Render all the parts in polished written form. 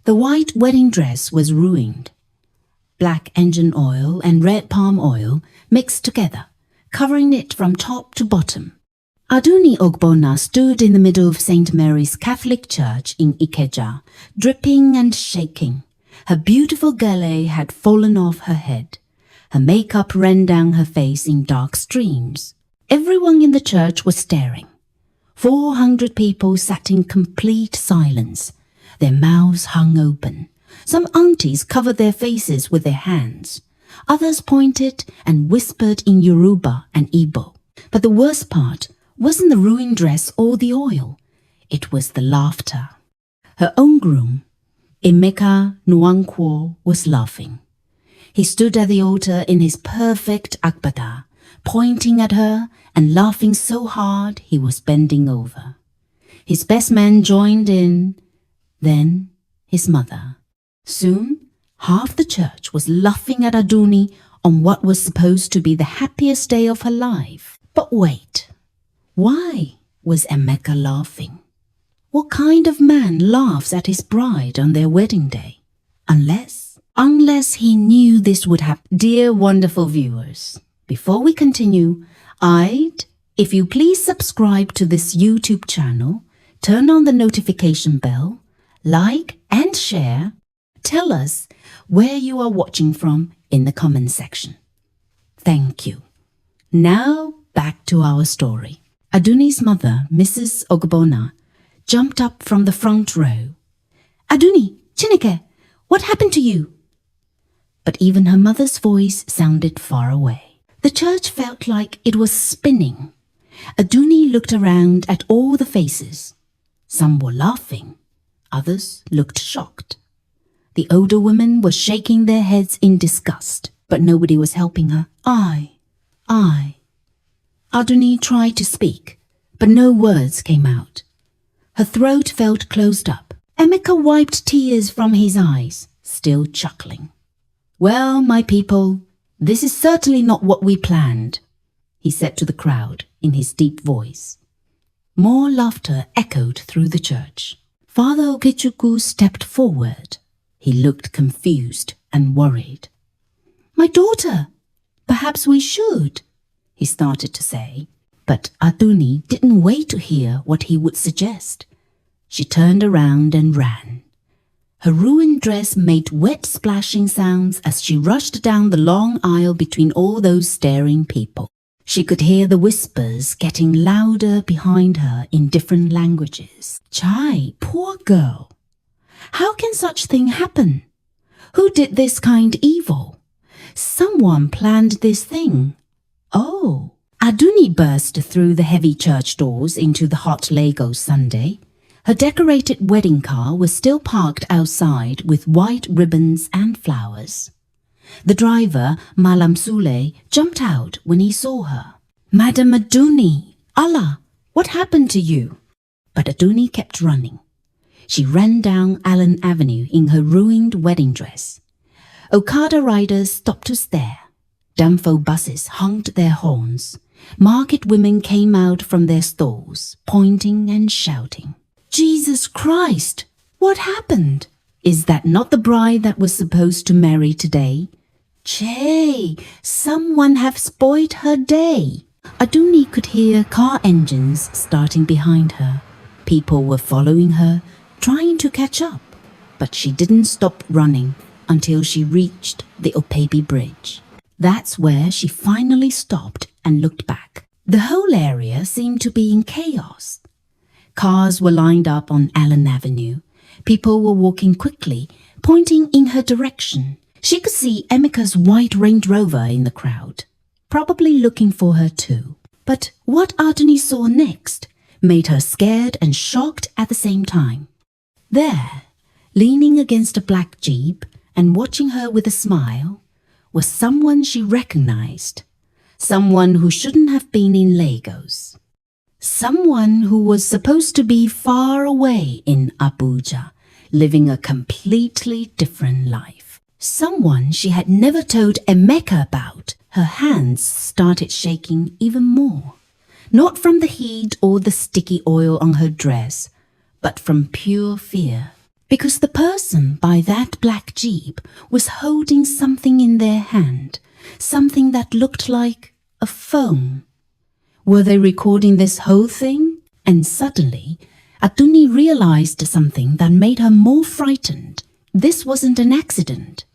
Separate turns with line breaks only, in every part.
The white wedding dress was ruined. Black engine oil and red palm oil mixed together, covering it from top to bottom. Aduni Ogbonna stood in the middle of St. Mary's Catholic Church in Ikeja, dripping and shaking. Her beautiful gele had fallen off her head. Her makeup ran down her face in dark streams. Everyone in the church was staring. 400 people sat in complete silence. Their mouths hung open. Some aunties covered their faces with their hands. Others pointed and whispered in Yoruba and Igbo. But the worst part wasn't the ruined dress or the oil. It was the laughter. Her own groom, Emeka Nwankwo, was laughing. He stood at the altar in his perfect agbada, pointing at her and laughing so hard he was bending over. His best man joined in, then his mother. Soon, half the church was laughing at Aduni on what was supposed to be the happiest day of her life. But wait, why was Emeka laughing? What kind of man laughs at his bride on their wedding day? Unless he knew this would happen. Dear wonderful viewers, before we continue, if you please subscribe to this YouTube channel, turn on the notification bell, like and share. Tell us where you are watching from in the comment section. Thank you. Now back to our story. Aduni's mother, Mrs. Ogbonna, jumped up from the front row. Aduni, Chineke, what happened to you? But even her mother's voice sounded far away. The church felt like it was spinning. Aduni looked around at all the faces. Some were laughing. Others looked shocked. The older women were shaking their heads in disgust, but nobody was helping her. Aduni tried to speak, but no words came out. Her throat felt closed up. Emeka wiped tears from his eyes, still chuckling. Well, my people, this is certainly not what we planned, he said to the crowd in his deep voice. More laughter echoed through the church. Father Okechukwu stepped forward. He looked confused and worried. My daughter, perhaps we should, he started to say. But Aduni didn't wait to hear what he would suggest. She turned around and ran. Her ruined dress made wet splashing sounds as she rushed down the long aisle between all those staring people. She could hear the whispers getting louder behind her in different languages. Chai, poor girl. How can such thing happen? Who did this kind evil? Someone planned this thing. Oh. Aduni burst through the heavy church doors into the hot Lagos Sunday. Her decorated wedding car was still parked outside with white ribbons and flowers. The driver, Malam Sule, jumped out when he saw her. Madam Aduni, Allah, what happened to you? But Aduni kept running. She ran down Allen Avenue in her ruined wedding dress. Okada riders stopped to stare. Danfo buses honked their horns. Market women came out from their stalls, pointing and shouting. Jesus Christ! What happened? Is that not the bride that was supposed to marry today? Che! Someone have spoiled her day! Aduni could hear car engines starting behind her. People were following her, trying to catch up. But she didn't stop running until she reached the Opebi Bridge. That's where she finally stopped and looked back. The whole area seemed to be in chaos. Cars were lined up on Allen Avenue. People were walking quickly, pointing in her direction. She could see Emeka's white Range Rover in the crowd, probably looking for her too. But what Aduni saw next made her scared and shocked at the same time. There, leaning against a black Jeep and watching her with a smile, was someone she recognized. Someone who shouldn't have been in Lagos. Someone who was supposed to be far away in Abuja, living a completely different life. Someone she had never told Emeka about. Her hands started shaking even more. Not from the heat or the sticky oil on her dress, but from pure fear. because the person by that black jeep was holding something in their hand, something that looked like a phone. Were they recording this whole thing? And suddenly, Aduni realized something that made her more frightened. This wasn't an accident.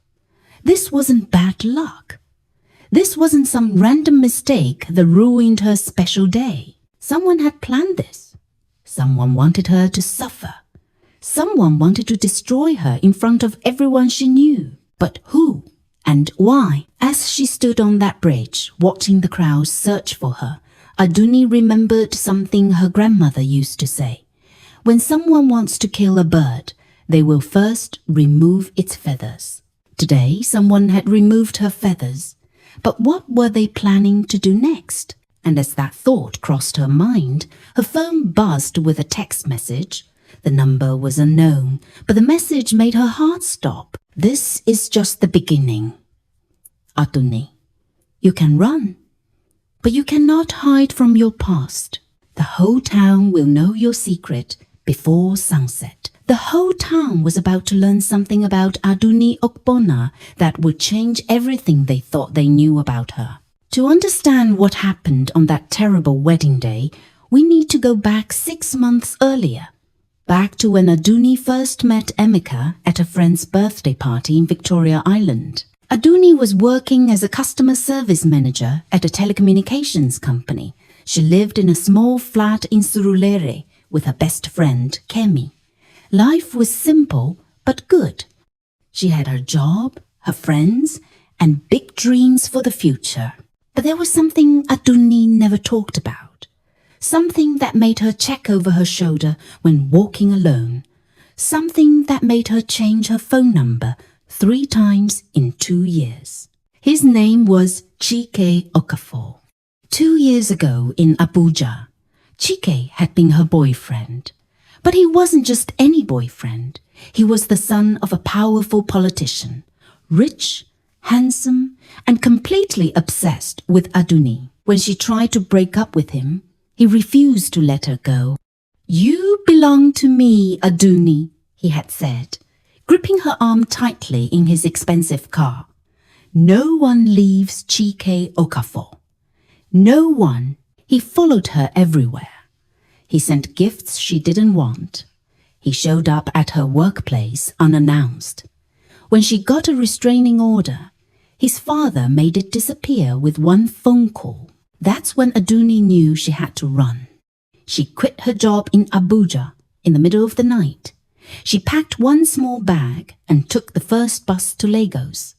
This wasn't bad luck. This wasn't some random mistake that ruined her special day. Someone had planned this. Someone wanted her to suffer. Someone wanted to destroy her in front of everyone she knew. But who and why? As she stood on that bridge, watching the crowd search for her, Aduni remembered something her grandmother used to say. When someone wants to kill a bird, they will first remove its feathers. Today, someone had removed her feathers. But what were they planning to do next? And as that thought crossed her mind, her phone buzzed with a text message. The number was unknown, but the message made her heart stop. This is just the beginning. Aduni, you can run, but you cannot hide from your past. The whole town will know your secret before sunset. The whole town was about to learn something about Aduni Okpona that would change everything they thought they knew about her. To understand what happened on that terrible wedding day, we need to go back 6 months earlier. Back to when Aduni first met Emeka at a friend's birthday party in Victoria Island. Aduni was working as a customer service manager at a telecommunications company. She lived in a small flat in Surulere with her best friend, Kemi. Life was simple but good. She had her job, her friends, and big dreams for the future. But there was something Aduni never talked about. Something that made her check over her shoulder when walking alone. Something that made her change her phone number 3 times in 2 years. His name was Chike Okafor. 2 years ago in Abuja, Chike had been her boyfriend. But he wasn't just any boyfriend. He was the son of a powerful politician, rich, handsome, and completely obsessed with Aduni. When she tried to break up with him, he refused to let her go. "You belong to me, Aduni," he had said, gripping her arm tightly in his expensive car. No one leaves Chike Okafor. No one. He followed her everywhere. He sent gifts she didn't want. He showed up at her workplace unannounced. When she got a restraining order, his father made it disappear with 1 phone call. That's when Aduni knew she had to run. She quit her job in Abuja in the middle of the night. She packed 1 small bag and took the first bus to Lagos.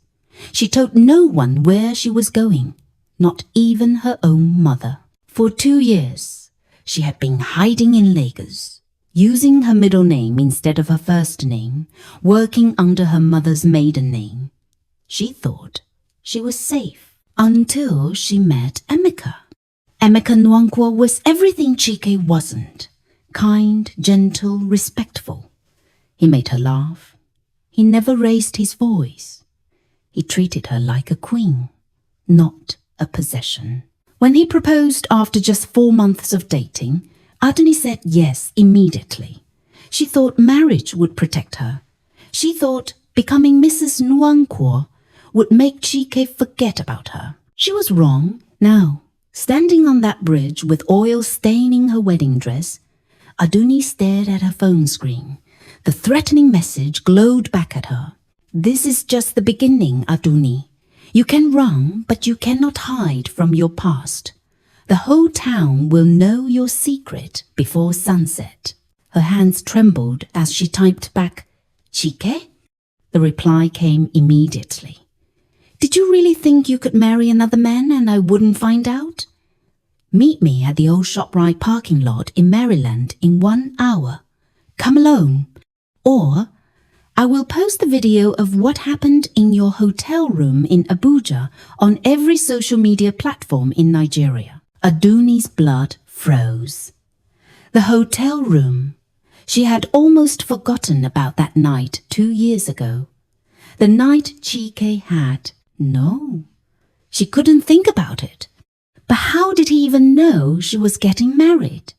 She told no one where she was going, not even her own mother. For 2 years, she had been hiding in Lagos, using her middle name instead of her first name, working under her mother's maiden name. She thought she was safe until she met Emeka. Emeka Nwankwo was everything Chike wasn't. Kind, gentle, respectful. He made her laugh. He never raised his voice. He treated her like a queen, not a possession. When he proposed after just 4 months of dating, Aduni said yes immediately. She thought marriage would protect her. She thought becoming Mrs. Nwankwo would make Chike forget about her. She was wrong. Now, standing on that bridge with oil staining her wedding dress, Aduni stared at her phone screen. The threatening message glowed back at her. "This is just the beginning, Aduni. You can run, but you cannot hide from your past. The whole town will know your secret before sunset." Her hands trembled as she typed back, "Chike?" The reply came immediately. "Did you really think you could marry another man and I wouldn't find out? Meet me at the old ShopRite parking lot in Maryland in 1 hour. Come alone. Or I will post the video of what happened in your hotel room in Abuja on every social media platform in Nigeria." Aduni's blood froze. The hotel room. She had almost forgotten about that night 2 years ago. The night Chike had. No, she couldn't think about it. But how did he even know she was getting married?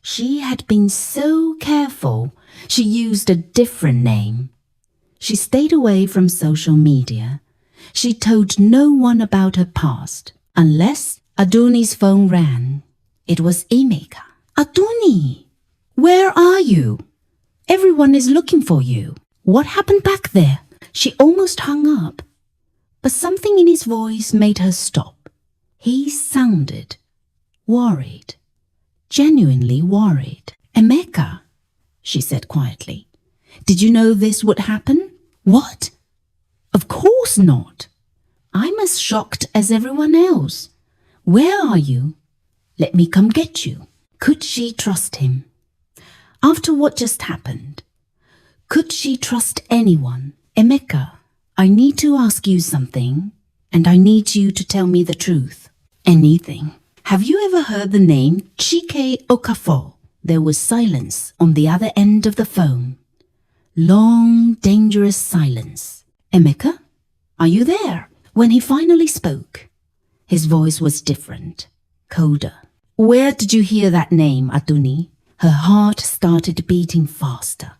She had been so careful, She used a different name. She stayed away from social media. She told no one about her past, unless Aduni's phone rang. It was Emeka. Aduni, where are you? Everyone is looking for you. What happened back there? She almost hung up, but something in his voice made her stop. He sounded worried, genuinely worried. Emeka, she said quietly, did you know this would happen? What? Of course not. I'm as shocked as everyone else. Where are you? Let me come get you. Could she trust him? After what just happened, could she trust anyone? Emeka, I need to ask you something, and I need you to tell me the truth. Anything. Have you ever heard the name Chike Okafor? There was silence on the other end of the phone. Long, dangerous silence. Emeka, are you there? When he finally spoke, his voice was different, colder. Where did you hear that name, Aduni? Her heart started beating faster.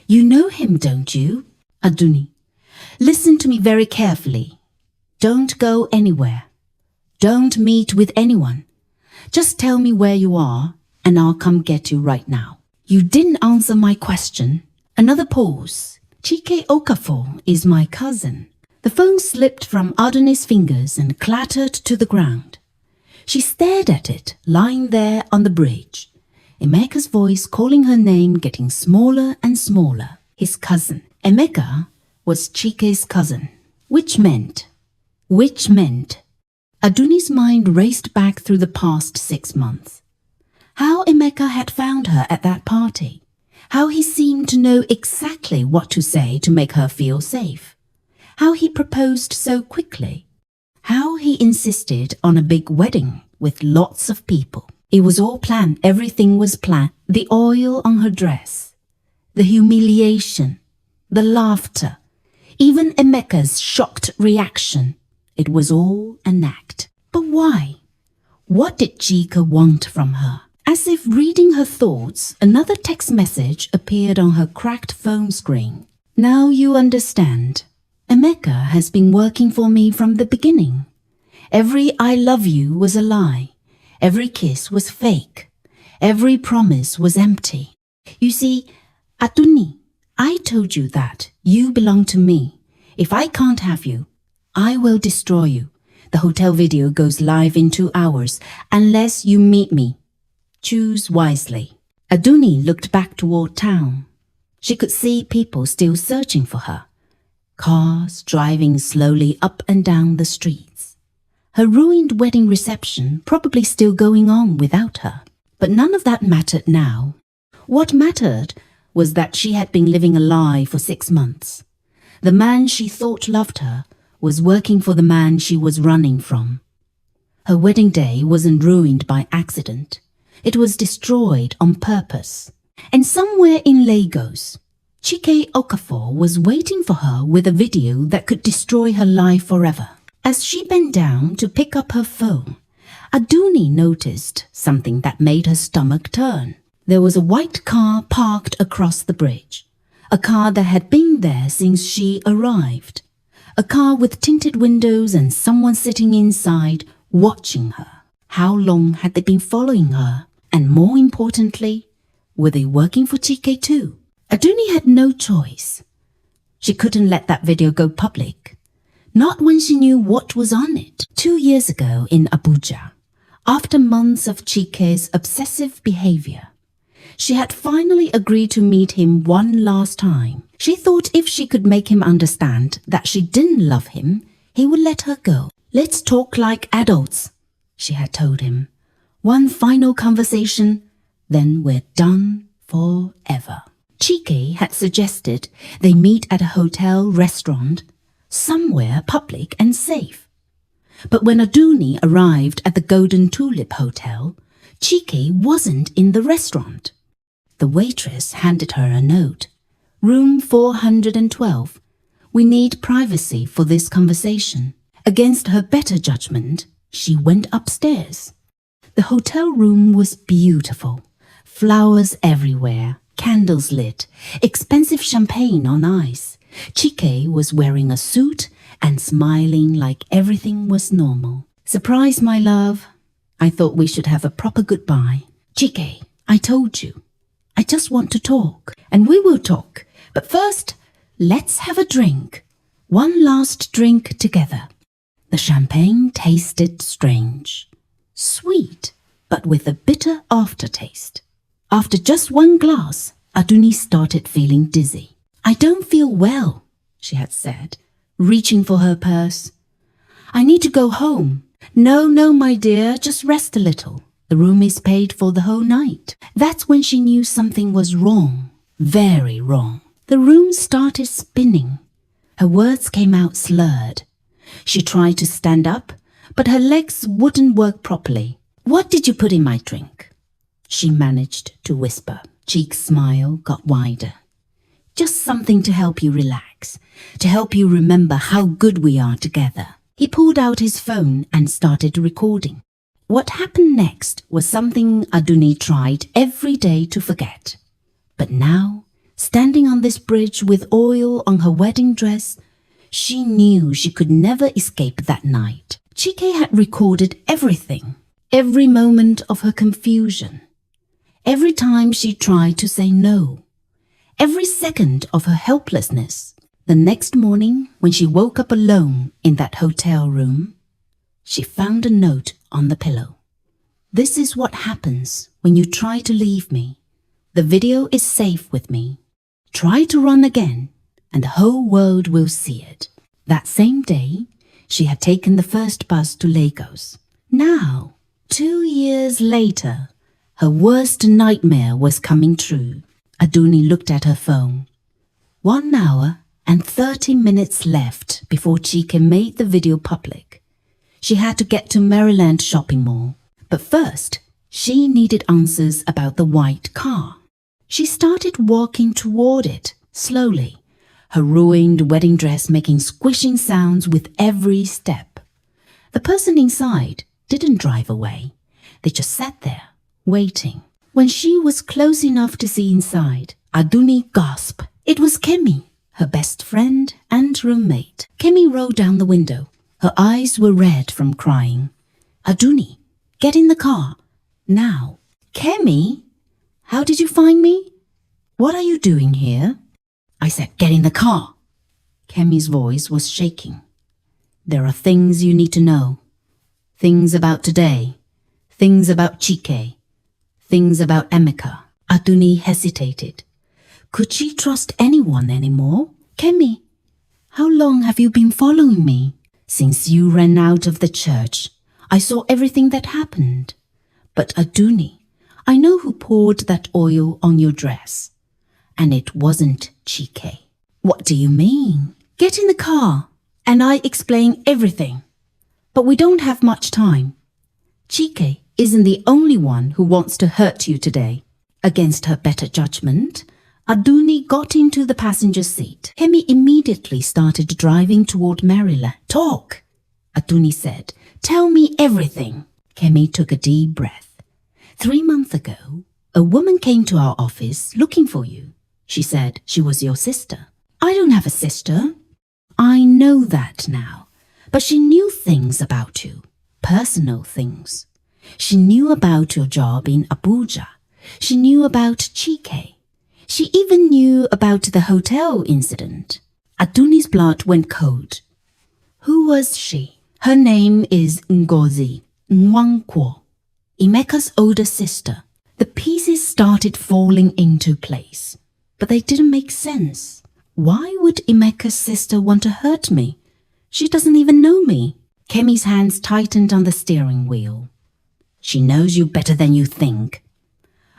You know him, don't you? Aduni, listen to me very carefully. Don't go anywhere. Don't meet with anyone. Just tell me where you are, and I'll come get you right now. You didn't answer my question. Another pause. Chike Okafor is my cousin. The phone slipped from Aduni's fingers and clattered to the ground. She stared at it, lying there on the bridge. Emeka's voice calling her name getting smaller and smaller. His cousin. Emeka was Chike's cousin. Which meant. Aduni's mind raced back through the past 6 months. How Emeka had found her at that party. How he seemed to know exactly what to say to make her feel safe. How he proposed so quickly. How he insisted on a big wedding with lots of people. It was all planned. Everything was planned. The oil on her dress. The humiliation. The laughter. Even Emeka's shocked reaction. It was all an act. But why? What did Chika want from her? As if reading her thoughts, another text message appeared on her cracked phone screen. Now you understand. Emeka has been working for me from the beginning. Every I love you was a lie. Every kiss was fake. Every promise was empty. You see, Aduni, I told you that you belong to me. If I can't have you, I will destroy you. The hotel video goes live in 2 hours, unless you meet me. Choose wisely. Aduni looked back toward town. She could see people still searching for her. Cars driving slowly up and down the streets. Her ruined wedding reception probably still going on without her. But none of that mattered now. What mattered was that she had been living a lie for 6 months. The man she thought loved her was working for the man she was running from. Her wedding day wasn't ruined by accident. It was destroyed on purpose. And somewhere in Lagos, Chike Okafor was waiting for her with a video that could destroy her life forever. As she bent down to pick up her phone, Aduni noticed something that made her stomach turn. There was a white car parked across the bridge. A car that had been there since she arrived. A car with tinted windows and someone sitting inside watching her. How long had they been following her? And more importantly, were they working for Chike too? Aduni had no choice. She couldn't let that video go public. Not when she knew what was on it. 2 years ago in Abuja, after months of Chike's obsessive behavior, she had finally agreed to meet him one last time. She thought if she could make him understand that she didn't love him, he would let her go. Let's talk like adults, she had told him. One final conversation, then we're done forever. Chike had suggested they meet at a hotel restaurant, somewhere public and safe. But when Aduni arrived at the Golden Tulip Hotel, Chike wasn't in the restaurant. The waitress handed her a note. Room 412. We need privacy for this conversation. Against her better judgment, she went upstairs. The hotel room was beautiful. Flowers everywhere. candles lit, expensive champagne on ice. Chike was wearing a suit and smiling like everything was normal. Surprise, my love. I thought we should have a proper goodbye. Chike, I told you. I just want to talk, and we will talk. But first, let's have a drink. One last drink together. The champagne tasted strange. Sweet, but with a bitter aftertaste. After just one glass, Aduni started feeling dizzy. I don't feel well, she had said, reaching for her purse. I need to go home. No, my dear, just rest a little. The room is paid for the whole night. That's when she knew something was wrong, very wrong. The room started spinning. Her words came out slurred. She tried to stand up, but her legs wouldn't work properly. What did you put in my drink? She managed to whisper. Cheek's smile got wider. Just something to help you relax, to help you remember how good we are together. He pulled out his phone and started recording. What happened next was something Aduni tried every day to forget. But now, standing on this bridge with oil on her wedding dress, she knew she could never escape that night. Chike had recorded everything, every moment of her confusion, every time she tried to say no, every second of her helplessness. The next morning, when she woke up alone in that hotel room, she found a note on the pillow. This is what happens when you try to leave me. The video is safe with me. Try to run again, and the whole world will see it. That same day, she had taken the first bus to Lagos. Now, 2 years later, her worst nightmare was coming true. Aduni looked at her phone. 1 hour and 30 minutes left before Chike made the video public. She had to get to Maryland shopping mall. But first, she needed answers about the white car. She started walking toward it, slowly, her ruined wedding dress making squishing sounds with every step. The person inside didn't drive away. They just sat there, waiting. When she was close enough to see inside, Aduni gasped. It was Kemi, her best friend and roommate. Kemi rolled down the window. Her eyes were red from crying. Aduni, get in the car. Now. Kemi? How did you find me? What are you doing here? I said, get in the car. Kemi's voice was shaking. There are things you need to know. Things about today. Things about Chike. Things about Emeka. Aduni hesitated. Could she trust anyone anymore? Kemi, how long have you been following me? Since you ran out of the church, I saw everything that happened. But Aduni, I know who poured that oil on your dress. And it wasn't Chike. What do you mean? Get in the car, and I explain everything. But we don't have much time. Chike isn't the only one who wants to hurt you today. Against her better judgment, Aduni got into the passenger seat. Kemi immediately started driving toward Maryland. Talk, Aduni said. Tell me everything. Kemi took a deep breath. 3 months ago, a woman came to our office looking for you. She said she was your sister. I don't have a sister. I know that now. But she knew things about you. Personal things. She knew about your job in Abuja. She knew about Chike. She even knew about the hotel incident. Aduni's blood went cold. Who was she? Her name is Ngozi Nwankwo, Emeka's older sister. The pieces started falling into place, but they didn't make sense. Why would Emeka's sister want to hurt me? She doesn't even know me. Kemi's hands tightened on the steering wheel. She knows you better than you think.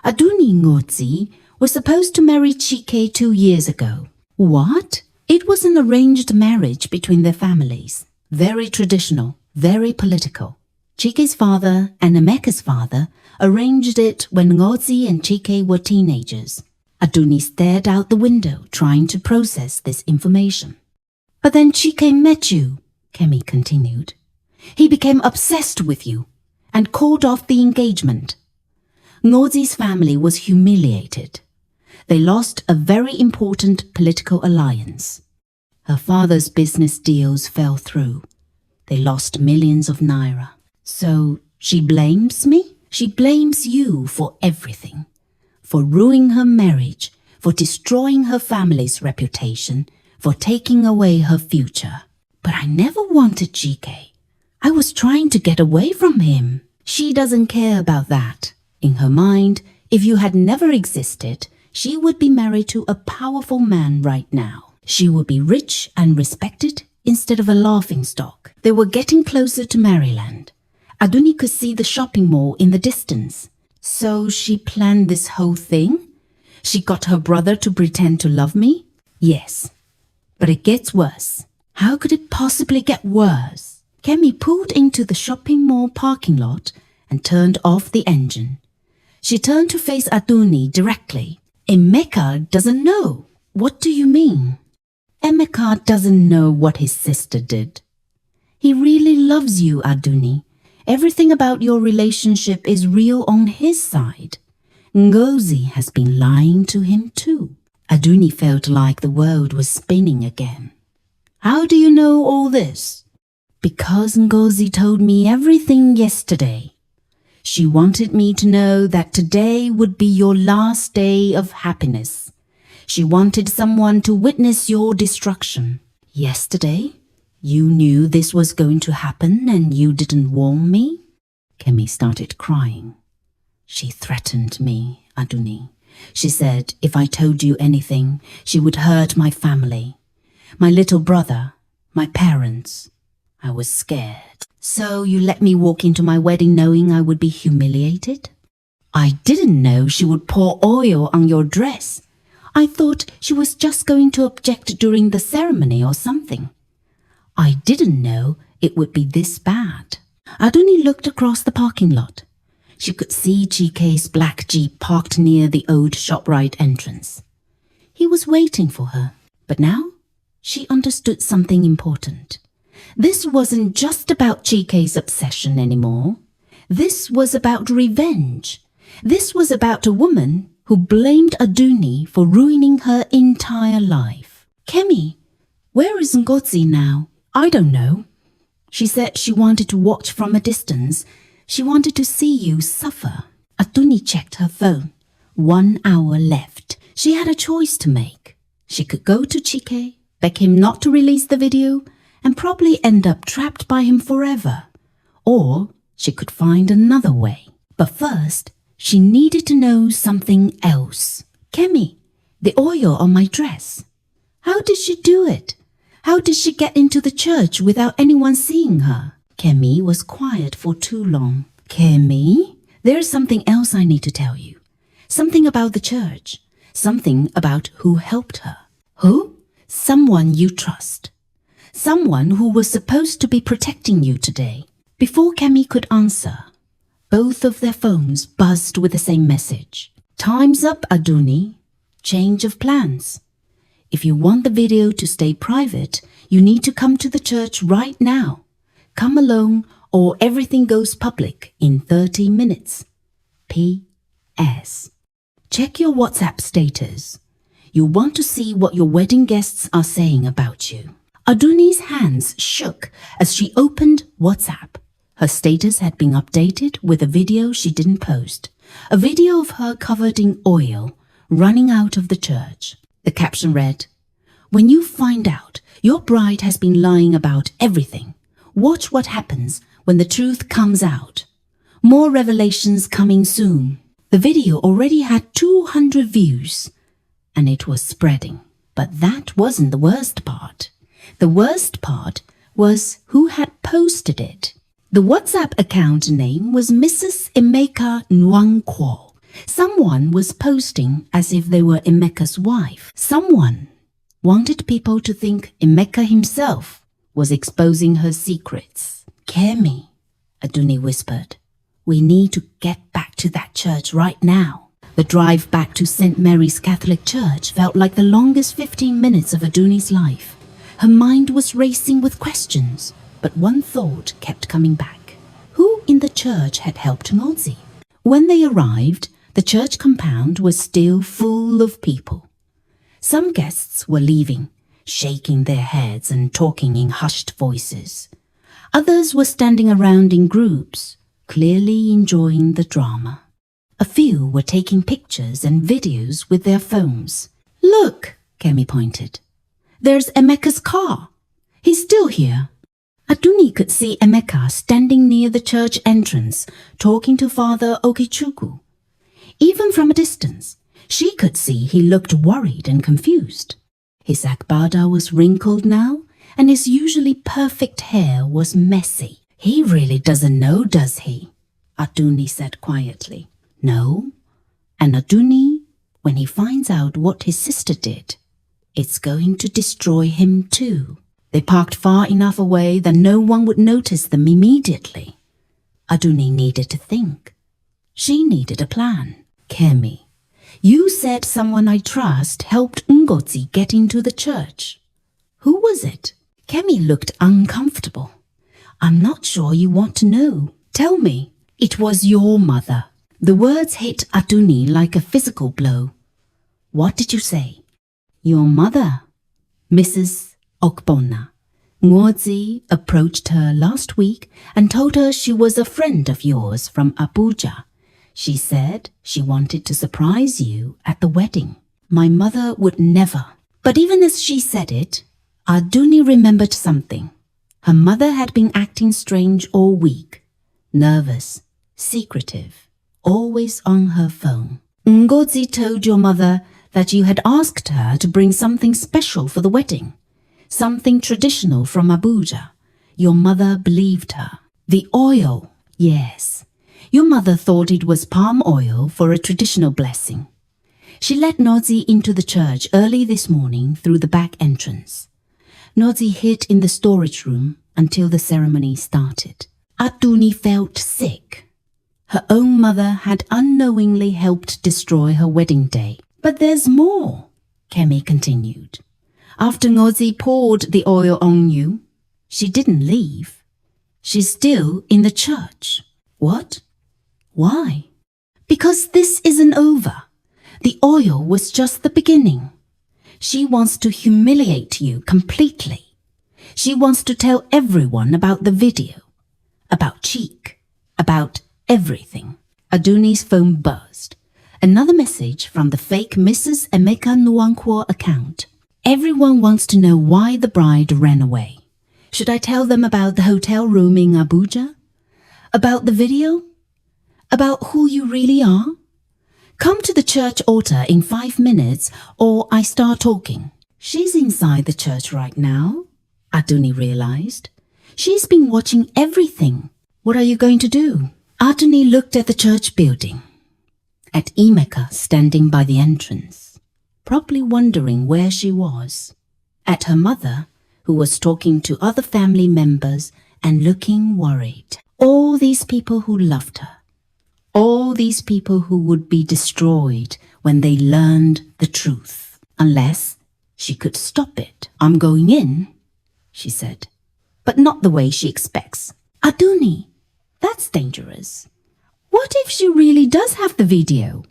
Aduni Ngozi was supposed to marry Chike 2 years ago. What? It was an arranged marriage between their families. Very traditional, very political. Chike's father and Emeka's father arranged it when Ngozi and Chike were teenagers. Aduni stared out the window, trying to process this information. But then Chike met you, Kemi continued. He became obsessed with you and called off the engagement. Ngozi's family was humiliated. They lost a very important political alliance. Her father's business deals fell through. They lost millions of naira. So she blames me? She blames you for everything. For ruining her marriage, for destroying her family's reputation, for taking away her future. But I never wanted GK. I was trying to get away from him. She doesn't care about that. In her mind, if you had never existed, she would be married to a powerful man right now. She would be rich and respected instead of a laughingstock. They were getting closer to Maryland. Aduni could see the shopping mall in the distance. So she planned this whole thing? She got her brother to pretend to love me? Yes. But it gets worse. How could it possibly get worse? Kemi pulled into the shopping mall parking lot and turned off the engine. She turned to face Aduni directly. Emeka doesn't know. What do you mean? Emeka doesn't know what his sister did. He really loves you, Aduni. Everything about your relationship is real on his side. Ngozi has been lying to him too. Aduni felt like the world was spinning again. How do you know all this? Because Ngozi told me everything yesterday. She wanted me to know that today would be your last day of happiness. She wanted someone to witness your destruction. Yesterday? You knew this was going to happen and you didn't warn me? Kemi started crying. She threatened me, Aduni. She said if I told you anything, she would hurt my family, my little brother, my parents. I was scared. So you let me walk into my wedding knowing I would be humiliated? I didn't know she would pour oil on your dress. I thought she was just going to object during the ceremony or something. I didn't know it would be this bad. Aduni looked across the parking lot. She could see GK's black Jeep parked near the old ShopRite entrance. He was waiting for her. But now she understood something important. This wasn't just about GK's obsession anymore. This was about revenge. This was about a woman who blamed Aduni for ruining her entire life. Kemi, where is Ngozi now? I don't know. She said she wanted to watch from a distance. She wanted to see you suffer. Aduni checked her phone. 1 hour left. She had a choice to make. She could go to Chike, beg him not to release the video, and probably end up trapped by him forever. Or she could find another way. But first, she needed to know something else. Kemi, the oil on my dress. How did she do it? How did she get into the church without anyone seeing her? Kemi was quiet for too long. Kemi, there's something else I need to tell you. Something about the church. Something about who helped her. Who? Someone you trust. Someone who was supposed to be protecting you today. Before Kemi could answer, both of their phones buzzed with the same message. Time's up, Aduni. Change of plans. If you want the video to stay private, you need to come to the church right now. Come alone or everything goes public in 30 minutes. P.S. Check your WhatsApp status. You want to see what your wedding guests are saying about you. Aduni's hands shook as she opened WhatsApp. Her status had been updated with a video she didn't post. A video of her covered in oil, running out of the church. The caption read, "When you find out your bride has been lying about everything, watch what happens when the truth comes out. More revelations coming soon." The video already had 200 views, and it was spreading. But that wasn't the worst part. The worst part was who had posted it. The WhatsApp account name was Mrs. Emeka Nwankwo. Someone was posting as if they were Emeka's wife. Someone wanted people to think Emeka himself was exposing her secrets. Kemi, Aduni whispered, we need to get back to that church right now. The drive back to St. Mary's Catholic Church felt like the longest 15 minutes of Aduni's life. Her mind was racing with questions, but one thought kept coming back. Who in the church had helped Ngozi? When they arrived, The church compound was still full of people. Some guests were leaving, shaking their heads and talking in hushed voices. Others were standing around in groups, clearly enjoying the drama. A few were taking pictures and videos with their phones. "Look," Kemi pointed. "There's Emeka's car. He's still here." Aduni could see Emeka standing near the church entrance, talking to Father Okechukwu. Even from a distance, she could see he looked worried and confused. His agbada was wrinkled now, and his usually perfect hair was messy. "He really doesn't know, does he?" Aduni said quietly. "No. And Aduni, when he finds out what his sister did, it's going to destroy him too." They parked far enough away that no one would notice them immediately. Aduni needed to think. She needed a plan. "Kemi, you said someone I trust helped Ngozi get into the church. Who was it?" Kemi looked uncomfortable. "I'm not sure you want to know. Tell me." "It was your mother." The words hit Aduni like a physical blow. "What did you say?" "Your mother, Mrs. Okpona. Ngozi approached her last week and told her she was a friend of yours from Abuja. She said she wanted to surprise you at the wedding." My mother would never. But even as she said it, Aduni remembered something. Her mother had been acting strange all week. Nervous, secretive, always on her phone. "Ngozi told your mother that you had asked her to bring something special for the wedding. Something traditional from Abuja. Your mother believed her." "The oil." "Yes. Your mother thought it was palm oil for a traditional blessing. She let Ngozi into the church early this morning through the back entrance. Ngozi hid in the storage room until the ceremony started." Aduni felt sick. Her own mother had unknowingly helped destroy her wedding day. "But there's more," Kemi continued. "After Ngozi poured the oil on you, she didn't leave. She's still in the church." "What? Why?" "Because this isn't over. The oil was just the beginning. She wants to humiliate you completely. She wants to tell everyone about the video, about Cheek, about everything." Aduni's phone buzzed. Another message from the fake Mrs. Emeka Nwankwo account. "Everyone wants to know why the bride ran away. Should I tell them about the hotel room in Abuja? About the video? About who you really are? Come to the church altar in 5 minutes or I start talking." "She's inside the church right now," Aduni realized. "She's been watching everything. What are you going to do?" Aduni looked at the church building, at Emeka standing by the entrance, probably wondering where she was, at her mother, who was talking to other family members and looking worried. All these people who loved her. All these people who would be destroyed when they learned the truth, unless she could stop it. "I'm going in," she said, but not the way she expects. "Aduni, that's dangerous. What if she really does have the video?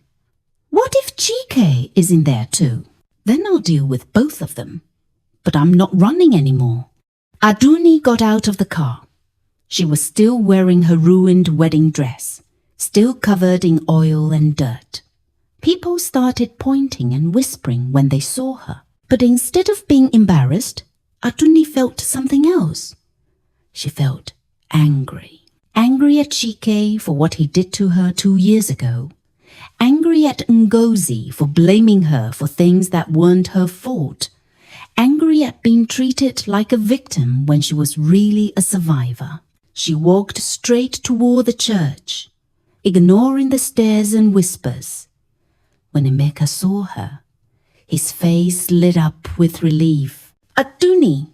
What if Chike is in there too? Then I'll deal with both of them. But I'm not running anymore." Aduni got out of the car. She was still wearing her ruined wedding dress, still covered in oil and dirt. People started pointing and whispering when they saw her. But instead of being embarrassed, Aduni felt something else. She felt angry. Angry at Chike for what he did to her 2 years ago. Angry at Ngozi for blaming her for things that weren't her fault. Angry at being treated like a victim when she was really a survivor. She walked straight toward the church, ignoring the stares and whispers. When Emeka saw her, his face lit up with relief. "Aduni,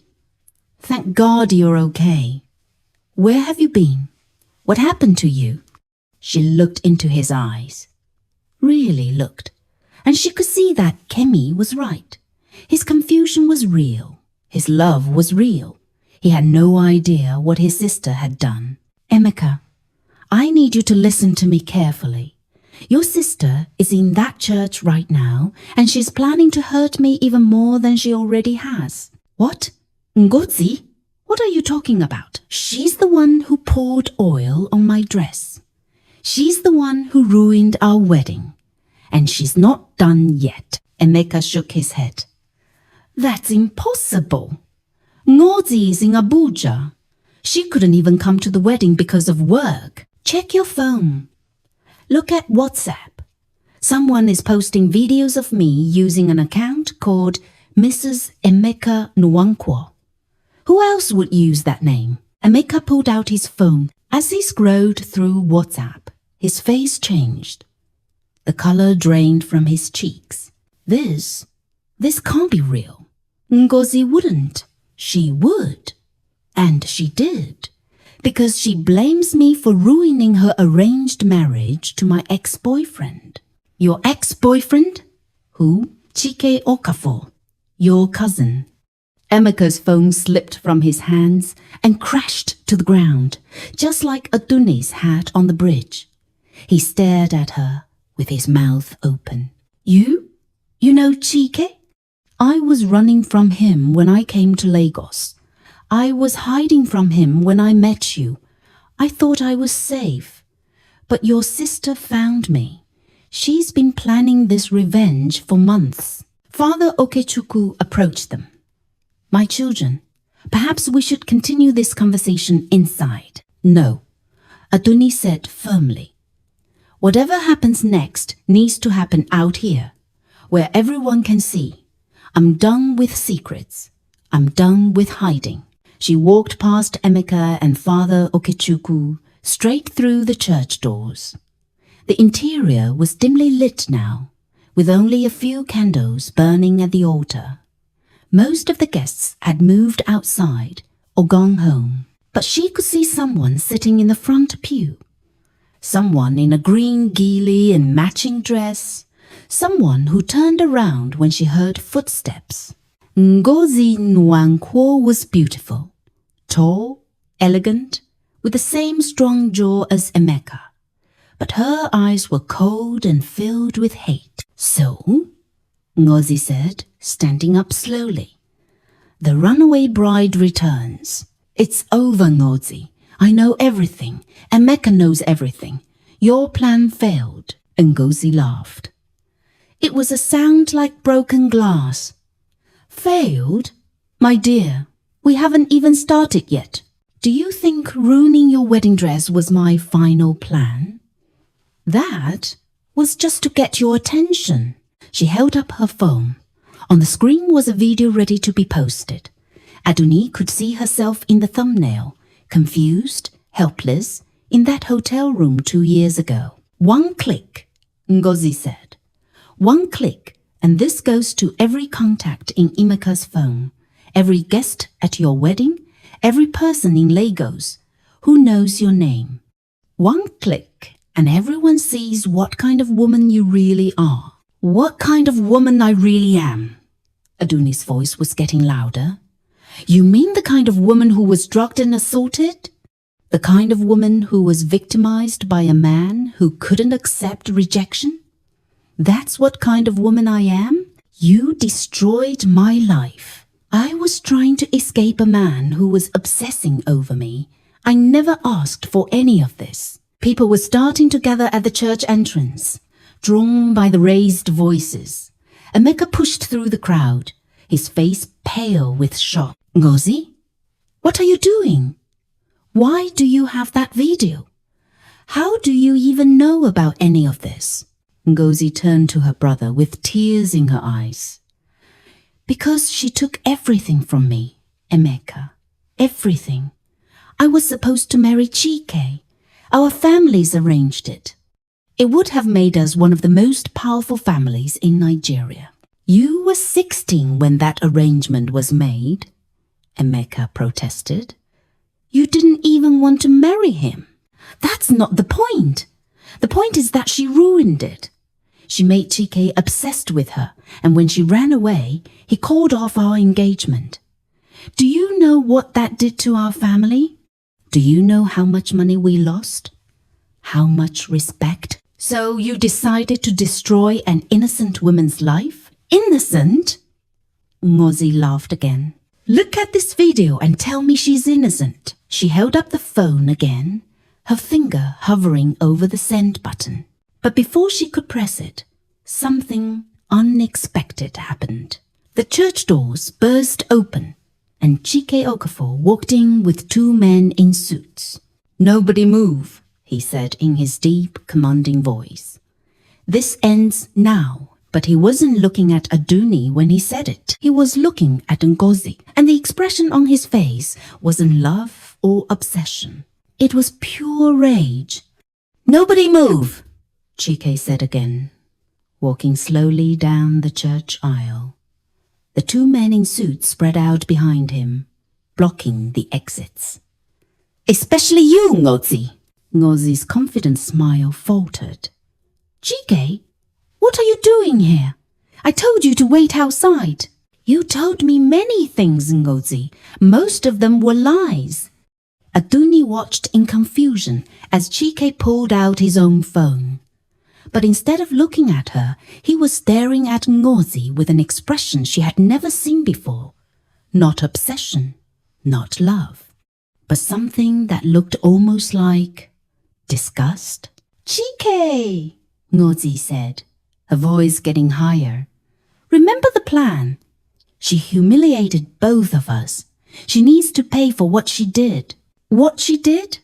thank God you're okay. Where have you been? What happened to you?" She looked into his eyes. Really looked. And she could see that Kemi was right. His confusion was real. His love was real. He had no idea what his sister had done. "Emeka, I need you to listen to me carefully. Your sister is in that church right now, and she's planning to hurt me even more than she already has. What? Ngozi? What are you talking about? She's the one who poured oil on my dress. She's the one who ruined our wedding. And she's not done yet. Emeka shook his head. That's impossible. Ngozi is in Abuja. She couldn't even come to the wedding because of work. Check your phone. Look at WhatsApp. Someone is posting videos of me using an account called Mrs. Emeka Nwankwo. Who else would use that name? Emeka pulled out his phone. As he scrolled through WhatsApp, his face changed. The color drained from his cheeks. This can't be real. Ngozi wouldn't. She would. And she did. Because she blames me for ruining her arranged marriage to my ex-boyfriend. Your ex-boyfriend? Who? Chike Okafor. Your cousin. Emeka's phone slipped from his hands and crashed to the ground, just like Aduni's hat on the bridge. He stared at her with his mouth open. You? You know Chike? I was running from him when I came to Lagos. I was hiding from him when I met you. I thought I was safe. But your sister found me. She's been planning this revenge for months. Father Okechukwu approached them. My children, perhaps we should continue this conversation inside. No, Aduni said firmly. Whatever happens next needs to happen out here, where everyone can see. I'm done with secrets. I'm done with hiding. She walked past Emeka and Father Okechukwu straight through the church doors. The interior was dimly lit now, with only a few candles burning at the altar. Most of the guests had moved outside or gone home, but she could see someone sitting in the front pew. Someone in a green ghillie and matching dress. Someone who turned around when she heard footsteps. Ngozi Nwankwo was beautiful. Tall, elegant, with the same strong jaw as Emeka. But her eyes were cold and filled with hate. So, Ngozi said, standing up slowly, the runaway bride returns. It's over, Ngozi. I know everything. Emeka knows everything. Your plan failed. Ngozi laughed. It was a sound like broken glass. Failed? My dear, we haven't even started yet. Do you think ruining your wedding dress was my final plan? That was just to get your attention. She held up her phone. On the screen was a video ready to be posted. Aduni could see herself in the thumbnail, confused, helpless, in that hotel room 2 years ago. One click, Ngozi said. One click, and this goes to every contact in Emeka's phone, every guest at your wedding, every person in Lagos who knows your name. One click, and everyone sees what kind of woman you really are. What kind of woman I really am? Aduni's voice was getting louder. You mean the kind of woman who was drugged and assaulted? The kind of woman who was victimized by a man who couldn't accept rejection? That's what kind of woman I am? You destroyed my life. I was trying to escape a man who was obsessing over me. I never asked for any of this. People were starting to gather at the church entrance, drawn by the raised voices. Emeka pushed through the crowd, his face pale with shock. Ngozi, what are you doing? Why do you have that video? How do you even know about any of this? Ngozi turned to her brother with tears in her eyes. Because she took everything from me, Emeka. Everything. I was supposed to marry Chike. Our families arranged it. It would have made us one of the most powerful families in Nigeria. You were 16 when that arrangement was made, Emeka protested. You didn't even want to marry him. That's not the point. The point is that she ruined it. She made Chike obsessed with her, and when she ran away, he called off our engagement. Do you know what that did to our family? Do you know how much money we lost? How much respect? So you decided to destroy an innocent woman's life? Innocent? Ngozi laughed again. Look at this video and tell me she's innocent. She held up the phone again, her finger hovering over the send button. But before she could press it, something unexpected happened. The church doors burst open, and Chike Okafor walked in with two men in suits. "Nobody move," he said in his deep, commanding voice. "This ends now." But he wasn't looking at Aduni when he said it. He was looking at Ngozi, and the expression on his face wasn't love or obsession. It was pure rage. "Nobody move," Chike said again, walking slowly down the church aisle. The two men in suits spread out behind him, blocking the exits. "Especially you, Ngozi." Ngozi's confident smile faltered. "Chike, what are you doing here? I told you to wait outside." "You told me many things, Ngozi. Most of them were lies." Aduni watched in confusion as Chike pulled out his own phone. But instead of looking at her, he was staring at Ngozi with an expression she had never seen before. Not obsession, not love, but something that looked almost like disgust. "Chike," Ngozi said, her voice getting higher. "Remember the plan? She humiliated both of us. She needs to pay for what she did." "What she did?"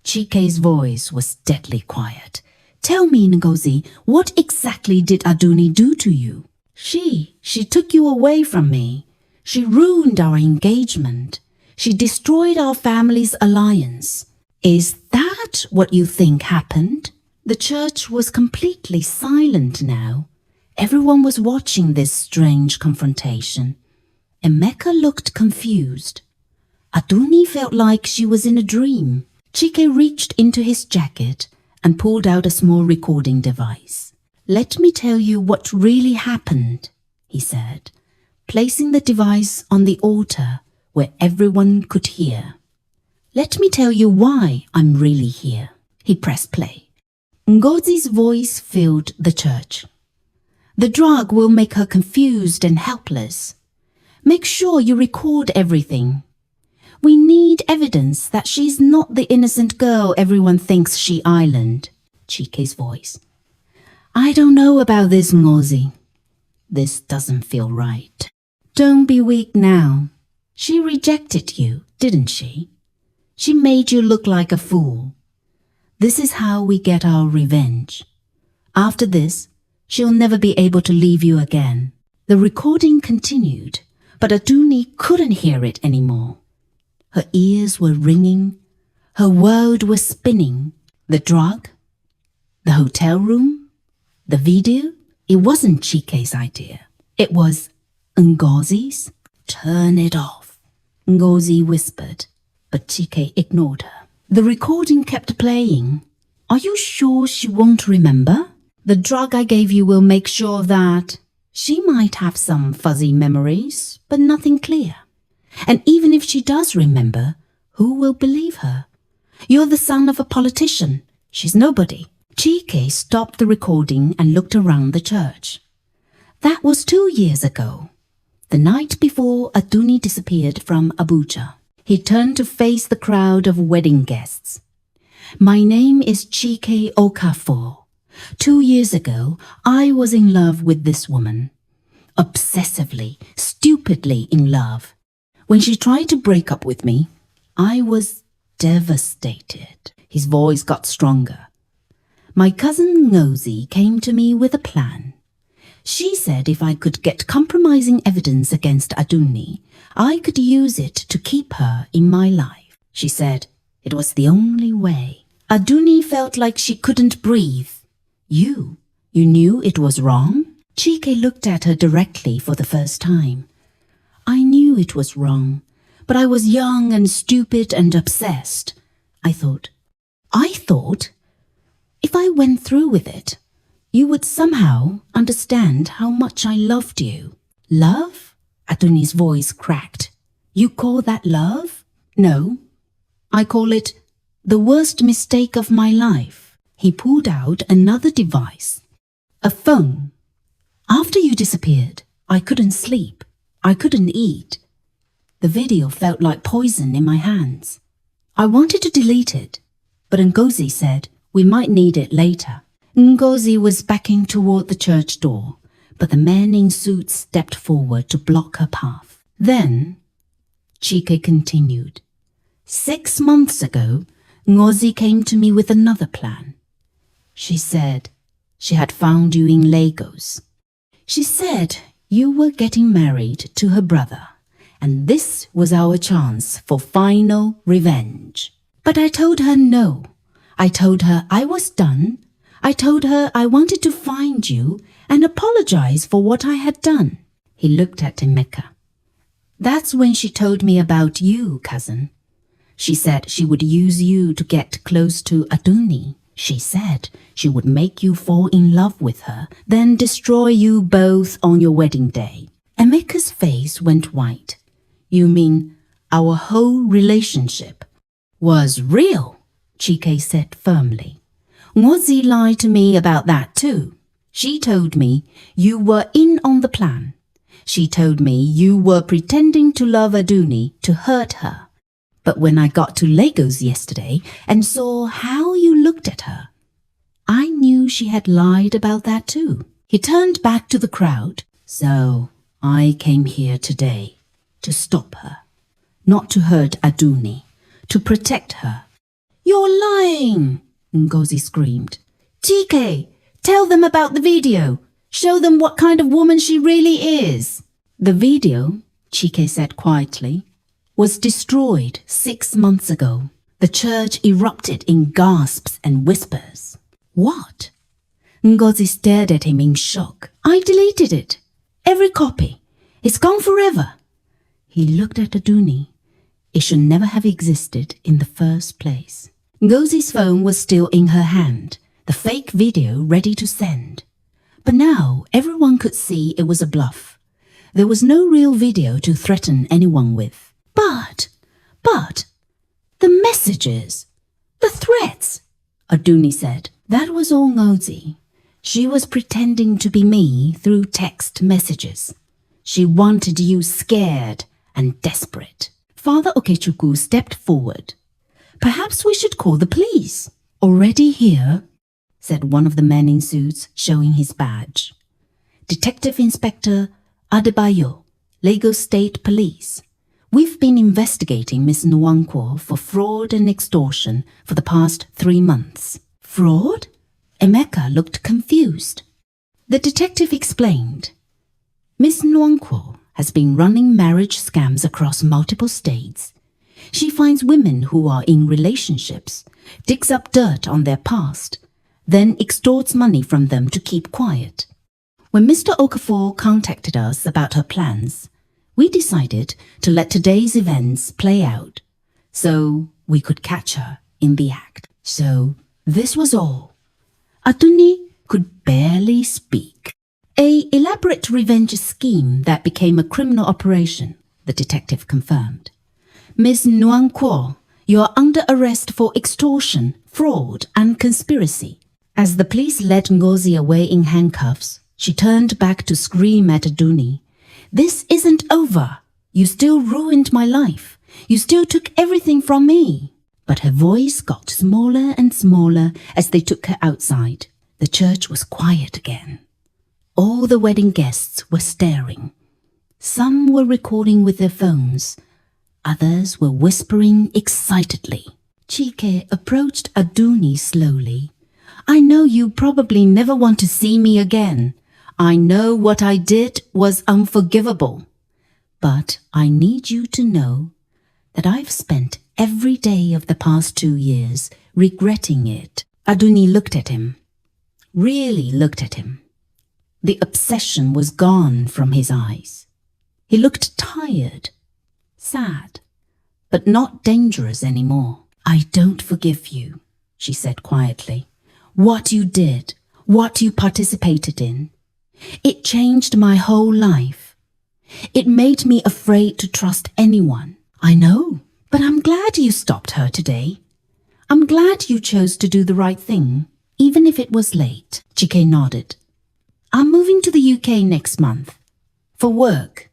Chike's voice was deadly quiet. "Tell me, Ngozi, what exactly did Aduni do to you?" She took you away from me. She ruined our engagement. She destroyed our family's alliance. Is that what you think happened?" The church was completely silent now. Everyone was watching this strange confrontation. Emeka looked confused. Aduni felt like she was in a dream. Chike reached into his jacket and pulled out a small recording device. "Let me tell you what really happened," he said, placing the device on the altar where everyone could hear. "Let me tell you why I'm really here." He pressed play. Ngozi's voice filled the church. "The drug will make her confused and helpless. Make sure you record everything. We need evidence that she's not the innocent girl everyone thinks she island." Chike's voice. "I don't know about this, Ngozi. This doesn't feel right." "Don't be weak now. She rejected you, didn't she? She made you look like a fool. This is how we get our revenge. After this, she'll never be able to leave you again." The recording continued, but Aduni couldn't hear it anymore. Her ears were ringing. Her world was spinning. The drug, the hotel room, the video. It wasn't Chike's idea. It was Ngozi's. "Turn it off," Ngozi whispered, but Chike ignored her. The recording kept playing. "Are you sure she won't remember? The drug I gave you will make sure that she might have some fuzzy memories, but nothing clear. And even if she does remember, who will believe her? You're the son of a politician. She's nobody." Chike stopped the recording and looked around the church. That was 2 years ago, the night before Aduni disappeared from Abuja. He turned to face the crowd of wedding guests. "My name is Chike Okafor. 2 years ago, I was in love with this woman. Obsessively, stupidly in love. When she tried to break up with me, I was devastated." His voice got stronger. "My cousin Ngozi came to me with a plan. She said if I could get compromising evidence against Aduni, I could use it to keep her in my life. She said it was the only way. Aduni felt like she couldn't breathe. You knew it was wrong?" Chike looked at her directly for the first time. "I knew it was wrong, but I was young and stupid and obsessed. I thought, if I went through with it, you would somehow understand how much I loved you." "Love?" Aduni's voice cracked. "You call that love?" "No, I call it the worst mistake of my life." He pulled out another device, a phone. After you disappeared, I couldn't sleep. I couldn't eat. The video felt like poison in my hands. I wanted to delete it, but Ngozi said we might need it later. Ngozi was backing toward the church door, but the men in suits stepped forward to block her path. Then, Chike continued, 6 months ago, Ngozi came to me with another plan. She said she had found you in Lagos. She said you were getting married to her brother, and this was our chance for final revenge. But I told her no. I told her I was done. I told her I wanted to find you and apologize for what I had done. He looked at Emeka. That's when she told me about you, cousin. She said she would use you to get close to Aduni. She said she would make you fall in love with her, then destroy you both on your wedding day. Emeka's face went white. You mean our whole relationship was real? Chike said firmly. Ngozi lied to me about that too. She told me you were in on the plan. She told me you were pretending to love Aduni to hurt her. But when I got to Lagos yesterday and saw how you looked at her, I knew she had lied about that too. He turned back to the crowd. So I came here today to stop her, not to hurt Aduni, to protect her. You're lying, Ngozi screamed. TK, tell them about the video. Show them what kind of woman she really is. The video, Chike said quietly, was destroyed 6 months ago. The church erupted in gasps and whispers. What? Ngozi stared at him in shock. I deleted it. Every copy. It's gone forever. He looked at Aduni. It should never have existed in the first place. Ngozi's phone was still in her hand, the fake video ready to send. But now everyone could see it was a bluff. There was no real video to threaten anyone with. But, the messages, the threats, Aduni said. That was all Ngozi. She was pretending to be me through text messages. She wanted you scared and desperate. Father Okechukwu stepped forward. Perhaps we should call the police. Already here, said one of the men in suits, showing his badge. Detective Inspector Adebayo, Lagos State Police. We've been investigating Miss Nwankwo for fraud and extortion for the past 3 months. Fraud? Emeka looked confused. The detective explained. Miss Nwankwo has been running marriage scams across multiple states. She finds women who are in relationships, digs up dirt on their past, then extorts money from them to keep quiet. When Mr. Okafor contacted us about her plans, we decided to let today's events play out so we could catch her in the act. So this was all. Aduni could barely speak. An elaborate revenge scheme that became a criminal operation, the detective confirmed. Miss Nwankwo, you are under arrest for extortion, fraud, and conspiracy. As the police led Ngozi away in handcuffs, she turned back to scream at Aduni. This isn't over. You still ruined my life. You still took everything from me. But her voice got smaller and smaller as they took her outside. The church was quiet again. All the wedding guests were staring. Some were recording with their phones. Others were whispering excitedly. Chike approached Aduni slowly. I know you probably never want to see me again. I know what I did was unforgivable. But I need you to know that I've spent every day of the past 2 years regretting it. Aduni looked at him. Really looked at him. The obsession was gone from his eyes. He looked tired, sad, but not dangerous anymore. I don't forgive you, she said quietly. What you did, what you participated in, it changed my whole life. It made me afraid to trust anyone. I know, but I'm glad you stopped her today. I'm glad you chose to do the right thing. even if it was late. Chike nodded. I'm moving to the UK next month. For work.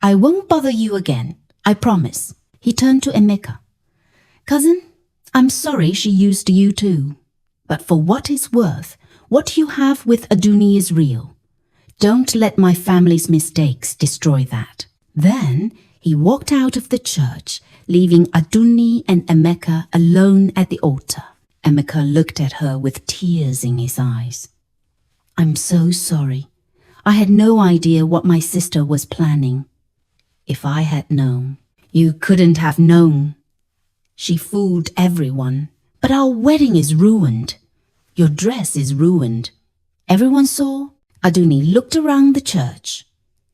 I won't bother you again, I promise. He turned to Emeka. Cousin, I'm sorry she used you too. But for what it's worth, what you have with Aduni is real. Don't let my family's mistakes destroy that. Then he walked out of the church, leaving Aduni and Emeka alone at the altar. Emeka looked at her with tears in his eyes. I'm so sorry. I had no idea what my sister was planning. If I had known. You couldn't have known. She fooled everyone. But our wedding is ruined. Your dress is ruined. Everyone saw. Aduni looked around the church.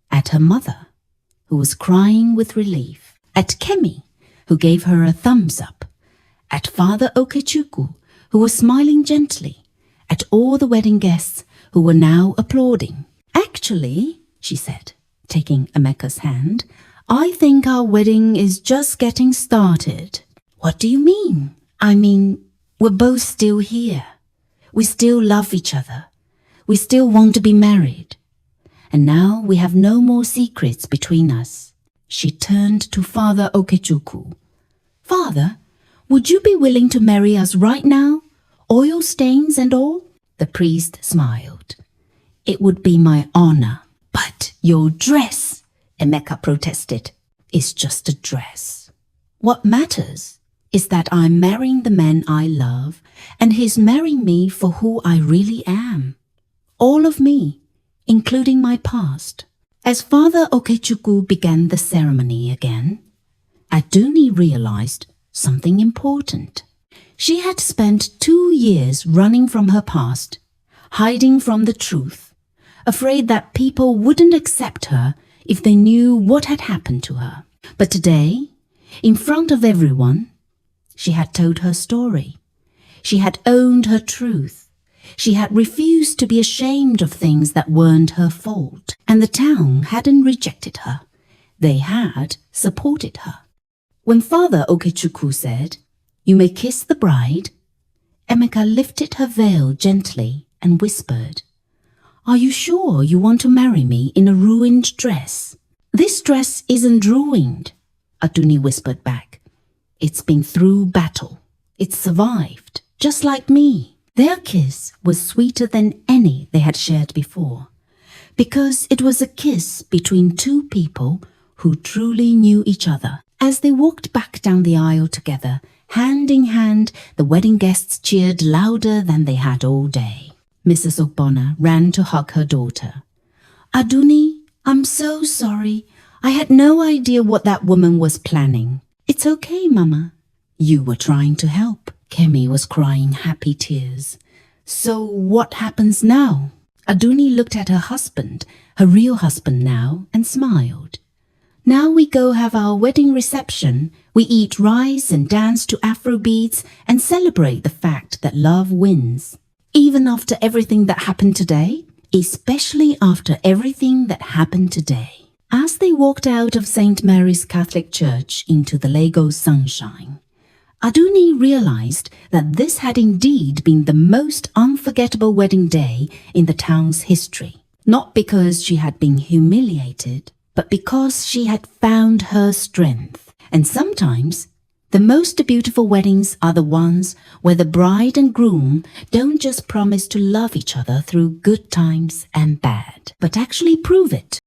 At her mother, who was crying with relief. At Kemi, who gave her a thumbs up. At Father Okechukwu, who was smiling gently. At all the wedding guests who were now applauding. Actually, she said, taking Emeka's hand, I think our wedding is just getting started. What do you mean? I mean, we're both still here. We still love each other. We still want to be married. And now we have no more secrets between us. She turned to Father Okechukwu. Father, would you be willing to marry us right now? Oil stains and all? The priest smiled. It would be my honor. But your dress, Emeka protested, is just a dress. What matters is that I'm marrying the man I love, and he's marrying me for who I really am. All of me, including my past. As Father Okechukwu began the ceremony again, Aduni realized something important. She had spent 2 years running from her past, hiding from the truth, afraid that people wouldn't accept her if they knew what had happened to her. But today, in front of everyone, she had told her story. She had owned her truth. She had refused to be ashamed of things that weren't her fault. And the town hadn't rejected her. They had supported her. When Father Okechukwu said, "You may kiss the bride," Emeka lifted her veil gently and whispered, "Are you sure you want to marry me in a ruined dress?" "This dress isn't ruined," Aduni whispered back. "It's been through battle. It's survived, just like me." Their kiss was sweeter than any they had shared before, because it was a kiss between two people who truly knew each other. As they walked back down the aisle together, hand in hand, the wedding guests cheered louder than they had all day. Mrs. Ogbonna ran to hug her daughter. "Aduni, I'm so sorry. I had no idea what that woman was planning." "It's okay, Mama. You were trying to help." Kemi was crying happy tears. "So what happens now?" Aduni looked at her husband, her real husband now, and smiled. "Now we go have our wedding reception. We eat rice and dance to Afro beats and celebrate the fact that love wins. Even after everything that happened today, especially after everything that happened today." As they walked out of St. Mary's Catholic Church into the Lagos sunshine, Aduni realized that this had indeed been the most unforgettable wedding day in the town's history. Not because she had been humiliated, but because she had found her strength. And sometimes, the most beautiful weddings are the ones where the bride and groom don't just promise to love each other through good times and bad, but actually prove it.